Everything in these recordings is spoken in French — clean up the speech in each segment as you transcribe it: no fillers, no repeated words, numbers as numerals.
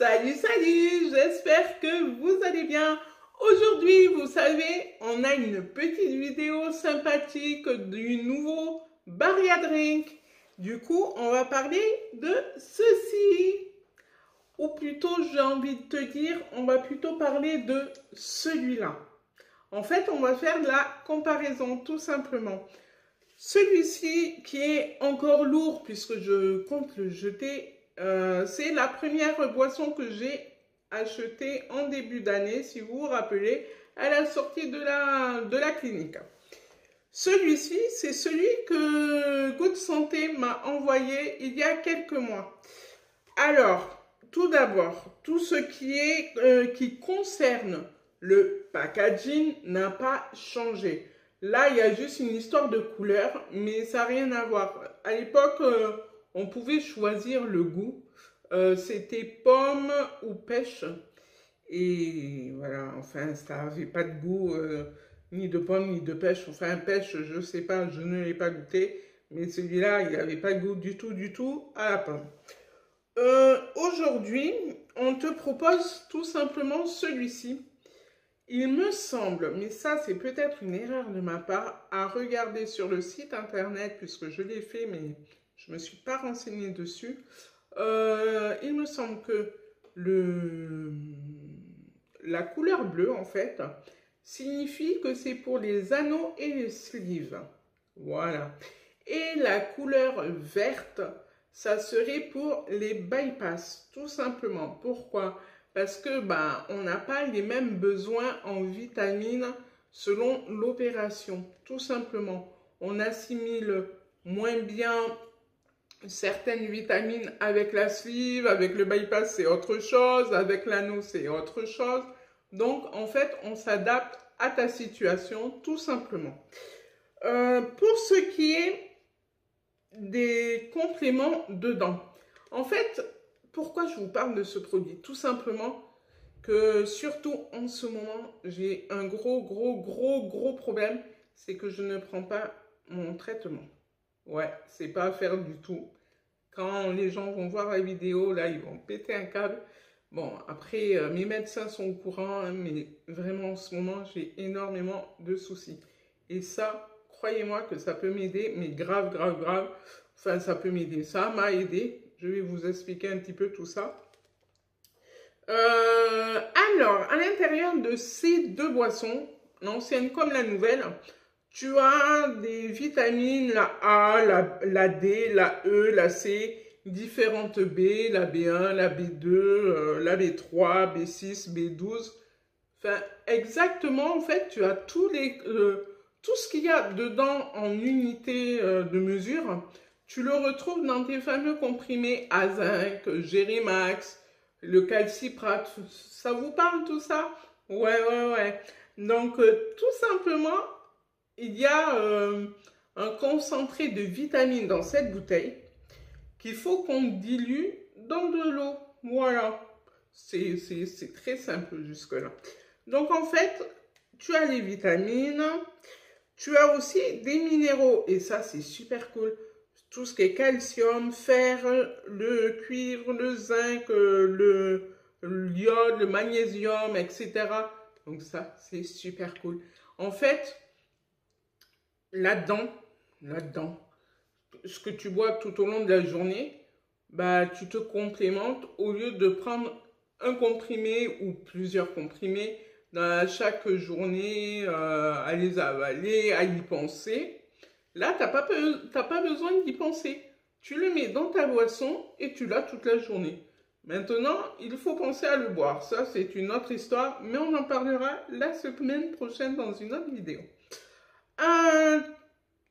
Salut, salut, j'espère que vous allez bien. Aujourd'hui, vous savez, on a une petite vidéo sympathique du nouveau Barria Drink. Du coup, on va parler de ceci. Ou plutôt, j'ai envie de te dire, on va plutôt parler de celui-là. En fait, on va faire la comparaison, tout simplement. Celui-ci qui est encore lourd, puisque je compte le jeter, c'est la première boisson que j'ai achetée en début d'année, si vous vous rappelez, à la sortie de la clinique. Celui-ci, c'est celui que Good Santé m'a envoyé il y a quelques mois. Alors, tout d'abord, tout ce qui concerne le packaging n'a pas changé. Là, il y a juste une histoire de couleur, mais ça n'a rien à voir. À l'époque, on pouvait choisir le goût. C'était pomme ou pêche. Et voilà, enfin, ça n'avait pas de goût, ni de pomme, ni de pêche. Enfin, pêche, je ne sais pas, je ne l'ai pas goûté. Mais celui-là, il n'avait pas de goût du tout à la pomme. Aujourd'hui, on te propose tout simplement celui-ci. Il me semble, mais ça c'est peut-être une erreur de ma part, à regarder sur le site internet, puisque je l'ai fait, mais je ne me suis pas renseignée dessus. Il me semble que la couleur bleue, en fait, signifie que c'est pour les anneaux et les sleeves. Voilà. Et la couleur verte, ça serait pour les bypass, tout simplement. Pourquoi ? Parce que on n'a pas les mêmes besoins en vitamines selon l'opération, tout simplement. On assimile moins bien certaines vitamines avec la sleeve, avec le bypass c'est autre chose, avec l'anneau c'est autre chose. Donc en fait on s'adapte à ta situation tout simplement. Pour ce qui est des compléments dedans, en fait, pourquoi je vous parle de ce produit? Tout simplement que, surtout en ce moment, j'ai un gros problème, c'est que je ne prends pas mon traitement. Ouais, c'est pas à faire du tout. Quand les gens vont voir la vidéo, là, ils vont péter un câble. Bon, après, mes médecins sont au courant, hein, mais vraiment, en ce moment, j'ai énormément de soucis. Et ça, croyez-moi que ça peut m'aider, mais grave. Enfin, ça peut m'aider. Ça m'a aidé. Je vais vous expliquer un petit peu tout ça. Alors, à l'intérieur de ces deux boissons, l'ancienne comme la nouvelle, tu as des vitamines, la A, la D, la E, la C, différentes B, la B1, la B2, la B3, B6, B12. Enfin, exactement, en fait, tu as tout ce qu'il y a dedans en unité de mesure. Tu le retrouves dans tes fameux comprimés A-Zinc, Gérimax, le calciprate. Ça vous parle tout ça? Ouais. Donc, tout simplement, il y a un concentré de vitamines dans cette bouteille qu'il faut qu'on dilue dans de l'eau. Voilà. C'est très simple jusque-là. Donc, en fait, tu as les vitamines, tu as aussi des minéraux, et ça, c'est super cool. Tout ce qui est calcium, fer, le cuivre, le zinc, l'iode, le magnésium, etc. Donc ça, c'est super cool. En fait, là-dedans, ce que tu bois tout au long de la journée, tu te complémentes au lieu de prendre un comprimé ou plusieurs comprimés dans chaque journée, à les avaler, à y penser. Là, tu n'as pas besoin d'y penser. Tu le mets dans ta boisson et tu l'as toute la journée. Maintenant, il faut penser à le boire. Ça, c'est une autre histoire, mais on en parlera la semaine prochaine dans une autre vidéo.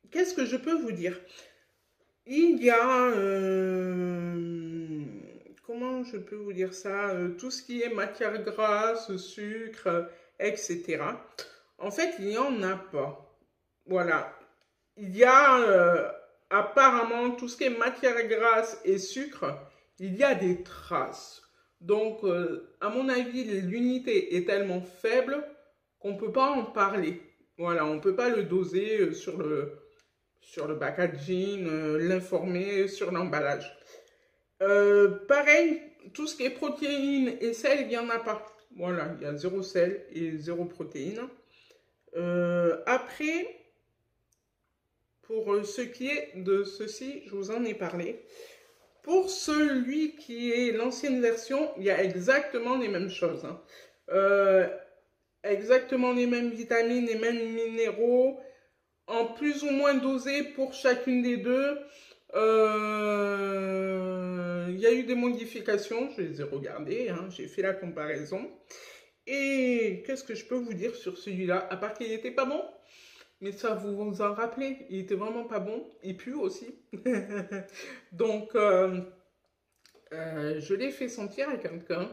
Qu'est-ce que je peux vous dire? Il y a... comment je peux vous dire ça? Tout ce qui est matière grasse, sucre, etc. En fait, il n'y en a pas. Voilà. Il y a apparemment tout ce qui est matière grasse et sucre, il y a des traces. Donc, à mon avis, l'unité est tellement faible qu'on ne peut pas en parler. Voilà, on ne peut pas le doser sur le packaging, l'informer sur l'emballage. Pareil, tout ce qui est protéines et sel, il n'y en a pas. Voilà, il y a 0 sel et 0 protéines. Après, pour ce qui est de ceci, je vous en ai parlé. Pour celui qui est l'ancienne version, il y a exactement les mêmes choses. Exactement les mêmes vitamines, les mêmes minéraux, en plus ou moins dosé pour chacune des deux. Il y a eu des modifications, je les ai regardées, hein, j'ai fait la comparaison. Et qu'est-ce que je peux vous dire sur celui-là, à part qu'il n'était pas bon? Mais ça, vous vous en rappelez, il était vraiment pas bon. Il pue aussi. Donc, je l'ai fait sentir à quelqu'un.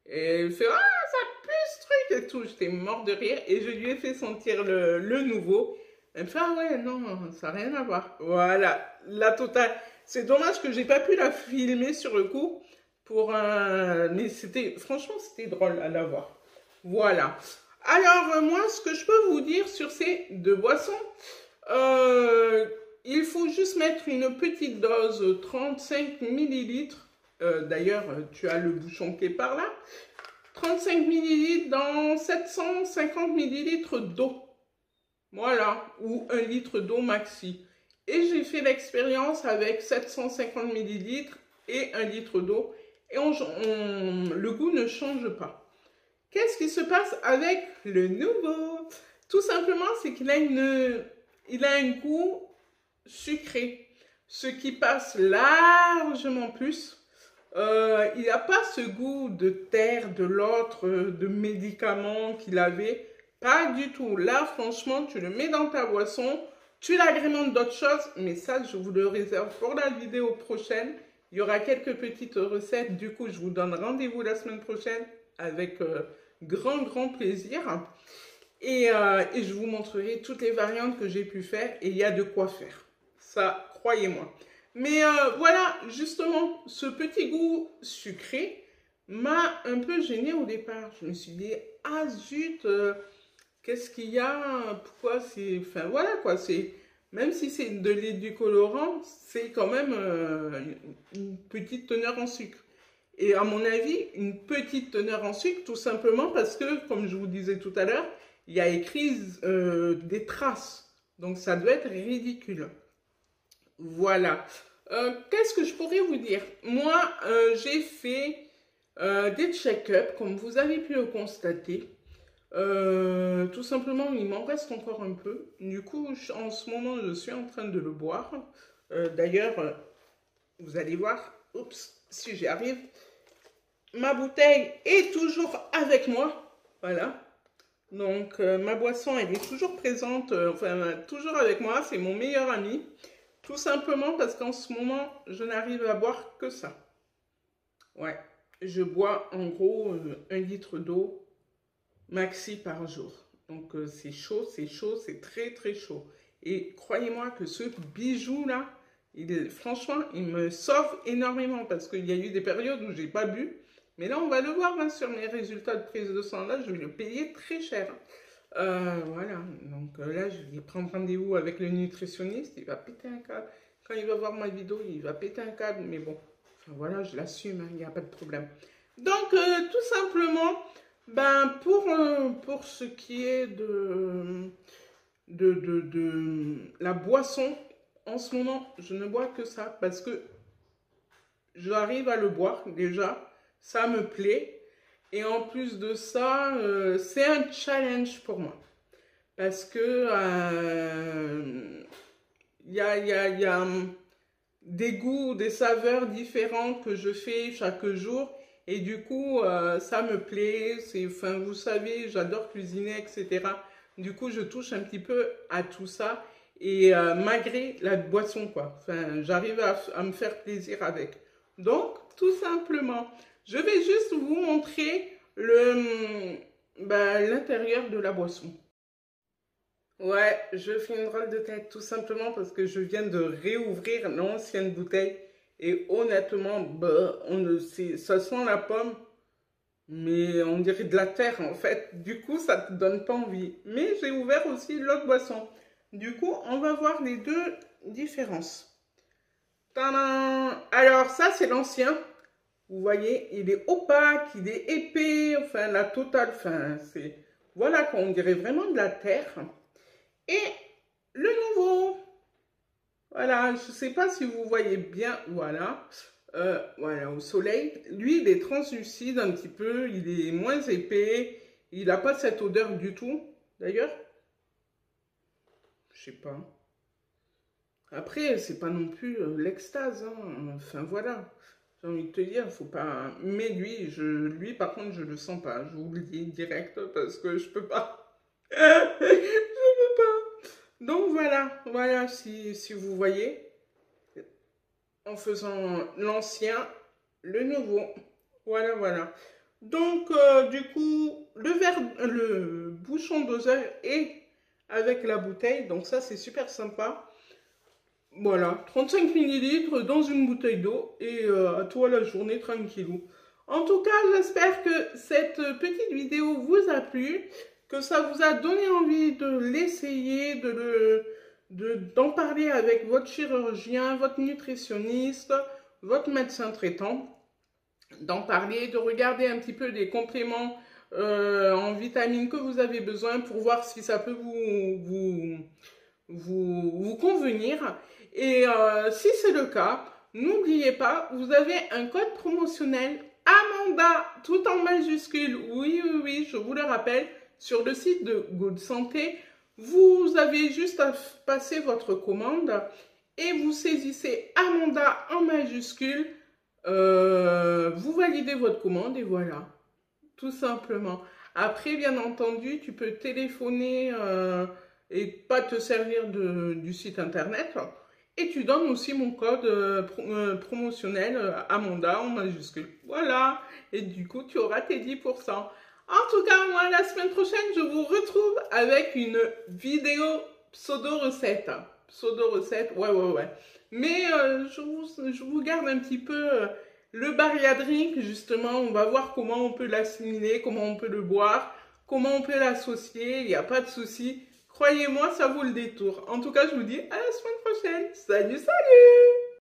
Et il fait, ah, ça pue ce truc et tout. J'étais mort de rire. Et je lui ai fait sentir le nouveau. Elle me fait, ah ouais, non, ça n'a rien à voir. Voilà, la totale. C'est dommage que j'ai pas pu la filmer sur le coup. Mais franchement, c'était drôle à la voir. Voilà. Alors, moi, ce que je peux vous dire sur ces deux boissons, il faut juste mettre une petite dose, 35 millilitres. D'ailleurs, tu as le bouchon qui est par là. 35 millilitres dans 750 millilitres d'eau. Voilà, ou 1 litre d'eau maxi. Et j'ai fait l'expérience avec 750 millilitres et 1 litre d'eau. Et le goût ne change pas. Qu'est-ce qui se passe avec le nouveau? Tout simplement, c'est qu'il a un goût sucré, ce qui passe largement plus. Il n'a pas ce goût de terre, de l'autre, de médicaments qu'il avait. Pas du tout. Là, franchement, tu le mets dans ta boisson, tu l'agrémentes d'autres choses, mais ça, je vous le réserve pour la vidéo prochaine. Il y aura quelques petites recettes. Du coup, je vous donne rendez-vous la semaine prochaine avec grand plaisir. Et je vous montrerai toutes les variantes que j'ai pu faire. Et il y a de quoi faire. Ça, croyez-moi. Mais voilà, justement, ce petit goût sucré m'a un peu gênée au départ. Je me suis dit, ah zut, qu'est-ce qu'il y a? Pourquoi c'est... Enfin, voilà quoi, c'est... Même si c'est de l'édulcorant, c'est quand même une petite teneur en sucre. Et à mon avis, une petite teneur en sucre, tout simplement parce que, comme je vous disais tout à l'heure, il y a écrit des traces. Donc ça doit être ridicule. Voilà. Qu'est-ce que je pourrais vous dire? Moi, j'ai fait des check-ups, comme vous avez pu le constater. Tout simplement, il m'en reste encore un peu. Du coup, en ce moment, je suis en train de le boire. D'ailleurs, vous allez voir, oups, si j'y arrive, ma bouteille est toujours avec moi. Voilà. Donc, ma boisson, elle est toujours présente, enfin, toujours avec moi. C'est mon meilleur ami. Tout simplement parce qu'en ce moment, je n'arrive à boire que ça. Ouais. Je bois en gros 1 litre d'eau maxi par jour. Donc c'est chaud, c'est très chaud. Et croyez-moi que ce bijou-là, franchement, il me sauve énormément parce qu'il y a eu des périodes où j'ai pas bu. Mais là, on va le voir hein, sur mes résultats de prise de sang. Là, je vais le payer très cher. Voilà, donc là, je vais prendre rendez-vous avec le nutritionniste. Il va péter un câble. Quand il va voir ma vidéo, il va péter un câble. Mais bon, enfin, voilà, je l'assume, hein, il n'y a pas de problème. Donc, tout simplement... Ben, pour ce qui est de la boisson, en ce moment, je ne bois que ça parce que j'arrive à le boire déjà, ça me plaît. Et en plus de ça, c'est un challenge pour moi. Parce que il y a des goûts, des saveurs différentes que je fais chaque jour. Et du coup, ça me plaît. Enfin, vous savez, j'adore cuisiner, etc. Du coup, je touche un petit peu à tout ça. Et malgré la boisson, quoi. Enfin, j'arrive à me faire plaisir avec. Donc, tout simplement, je vais juste vous montrer l'intérieur de la boisson. Ouais, je fais une drôle de tête, tout simplement parce que je viens de réouvrir l'ancienne bouteille. Et honnêtement, bah, ça sent la pomme, mais on dirait de la terre en fait. Du coup, ça ne te donne pas envie. Mais j'ai ouvert aussi l'autre boisson. Du coup, on va voir les deux différences. Tadam! Alors ça, c'est l'ancien. Vous voyez, il est opaque, il est épais, enfin la totale, enfin c'est... Voilà, quoi, on dirait vraiment de la terre. Et le nouveau, voilà, je ne sais pas si vous voyez bien, voilà. Voilà, au soleil. Lui, il est translucide un petit peu, il est moins épais, il n'a pas cette odeur du tout, d'ailleurs. Je sais pas. Après, c'est pas non plus l'extase, hein. Enfin, voilà. J'ai envie de te dire, faut pas... Mais lui, par contre, je le sens pas. Je vous le dis direct, parce que je peux pas. Je peux pas. Donc, voilà, si vous voyez. En faisant l'ancien, le nouveau. Voilà. Donc, du coup, le bouchon doseur est avec la bouteille. Donc, ça, c'est super sympa. Voilà, 35 millilitres dans une bouteille d'eau. Et à toi la journée, tranquillou. En tout cas, j'espère que cette petite vidéo vous a plu. Que ça vous a donné envie de l'essayer, d'en parler avec votre chirurgien, votre nutritionniste, votre médecin traitant, d'en parler, de regarder un petit peu les compléments en vitamines que vous avez besoin pour voir si ça peut vous convenir. Et si c'est le cas, n'oubliez pas, vous avez un code promotionnel Amanda, tout en majuscule, oui, je vous le rappelle, sur le site de Good Santé. Vous avez juste à passer votre commande et vous saisissez Amanda en majuscule. Vous validez votre commande et voilà, tout simplement. Après, bien entendu, tu peux téléphoner et pas te servir du site internet. Et tu donnes aussi mon code promotionnel Amanda en majuscule. Voilà. Et du coup, tu auras tes 10%. En tout cas, moi, la semaine prochaine, je vous retrouve avec une vidéo pseudo-recette. Pseudo-recette, ouais. Mais je vous garde un petit peu le bariatrique, justement. On va voir comment on peut l'assimiler, comment on peut le boire, comment on peut l'associer. Il n'y a pas de souci. Croyez-moi, ça vaut le détour. En tout cas, je vous dis à la semaine prochaine. Salut